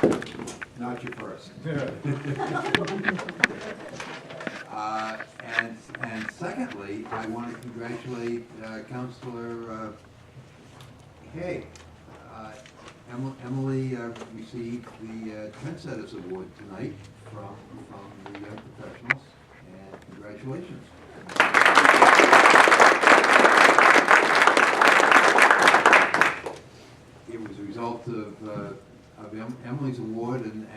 Not your first. And secondly, I want to congratulate Councilor Hay. Emily received the Trendsetters Award tonight from the young professionals, and congratulations. It was a result of Emily's award and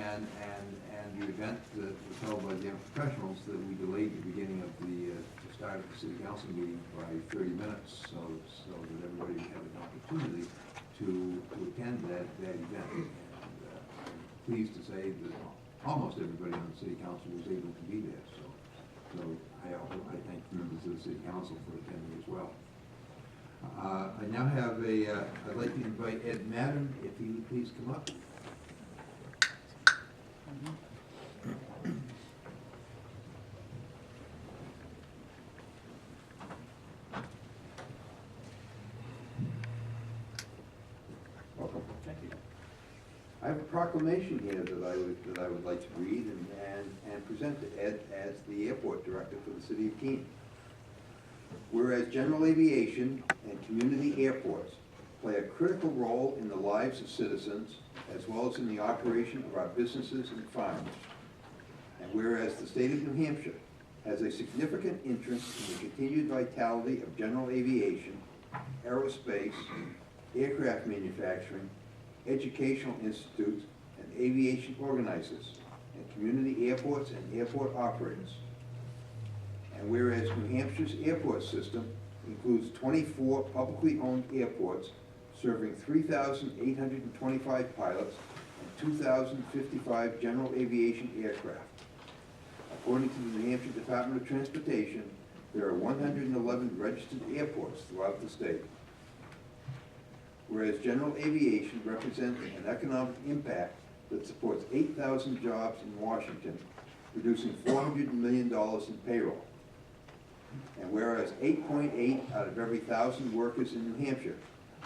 the event that was held by the young professionals that we delayed the beginning of the start of the city council meeting by 30 minutes, so that everybody had an opportunity to attend that event. And I'm pleased to say that almost everybody on the city council was able to be there. So I thank the members of the city council for attending as well. I now have I'd like to invite Ed Madden, if he would please come up. Welcome. Thank you. I have a proclamation here that I would like to read and present to Ed as the airport director for the city of Keene. Whereas general aviation and community airports play a critical role in the lives of citizens as well as in the operation of our businesses and farms. And whereas the state of New Hampshire has a significant interest in the continued vitality of general aviation, aerospace, aircraft manufacturing, educational institutes, and aviation organizers, and community airports and airport operators. And whereas New Hampshire's airport system includes 24 publicly owned airports serving 3,825 pilots and 2,055 general aviation aircraft. According to the New Hampshire Department of Transportation, there are 111 registered airports throughout the state. Whereas general aviation represents an economic impact that supports 8,000 jobs in Washington, producing $400 million in payroll. And whereas 8.8 out of every 1,000 workers in New Hampshire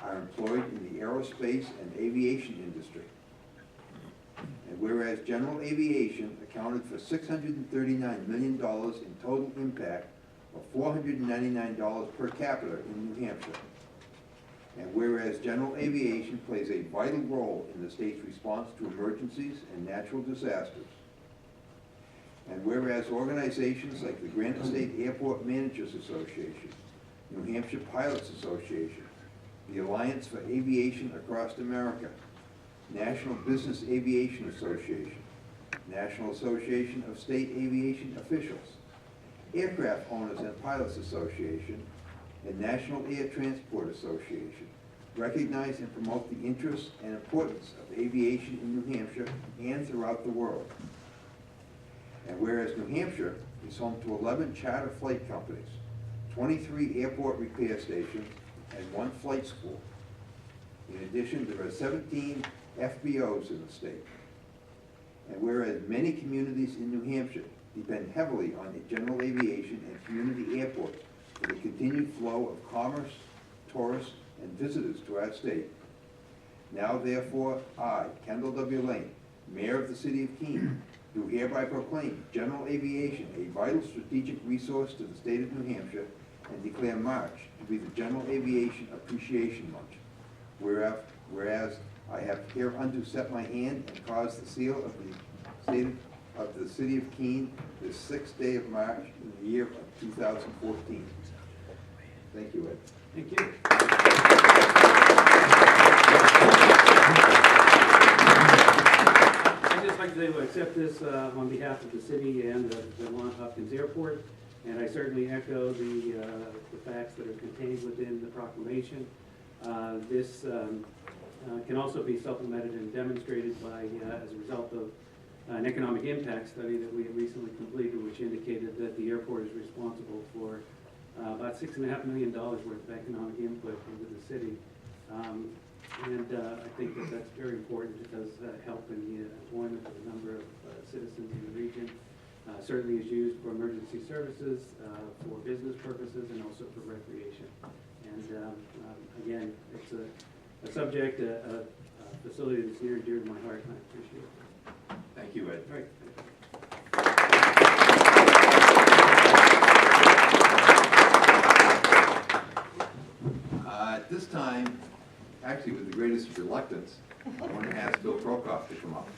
are employed in the aerospace and aviation industry. And whereas general aviation accounted for $639 million in total impact, or $499 per capita in New Hampshire. And whereas general aviation plays a vital role in the state's response to emergencies and natural disasters. And whereas organizations like the Granite State Airport Managers Association, New Hampshire Pilots Association, the Alliance for Aviation Across America, National Business Aviation Association, National Association of State Aviation Officials, Aircraft Owners and Pilots Association, and National Air Transport Association recognize and promote the interests and importance of aviation in New Hampshire and throughout the world. And whereas New Hampshire is home to 11 charter flight companies, 23 airport repair stations, and 1 flight school. In addition, there are 17 FBOs in the state. And whereas many communities in New Hampshire depend heavily on general aviation and community airports for the continued flow of commerce, tourists, and visitors to our state. Now therefore, I, Kendall W. Lane, Mayor of the City of Keene, do hereby proclaim general aviation a vital strategic resource to the state of New Hampshire and declare March to be the General Aviation Appreciation Month. Whereas I have hereunto set my hand and caused the seal of the City of Keene this 6th day of March in the year of 2014. Thank you, Ed. Thank you. I'd just like to accept this on behalf of the city and the Warren Hopkins Airport, and I certainly echo the facts that are contained within the proclamation. This can also be supplemented and demonstrated by, as a result of an economic impact study that we have recently completed, which indicated that the airport is responsible for about $6.5 million worth of economic input into the city. I think that that's very important. It does help in the employment of a number of citizens in the region. Certainly is used for emergency services, for business purposes, and also for recreation. And again, it's a subject, a facility that's near and dear to my heart, and I appreciate it. At this time, actually with the greatest reluctance, I want to ask Bill Prokoff to come up.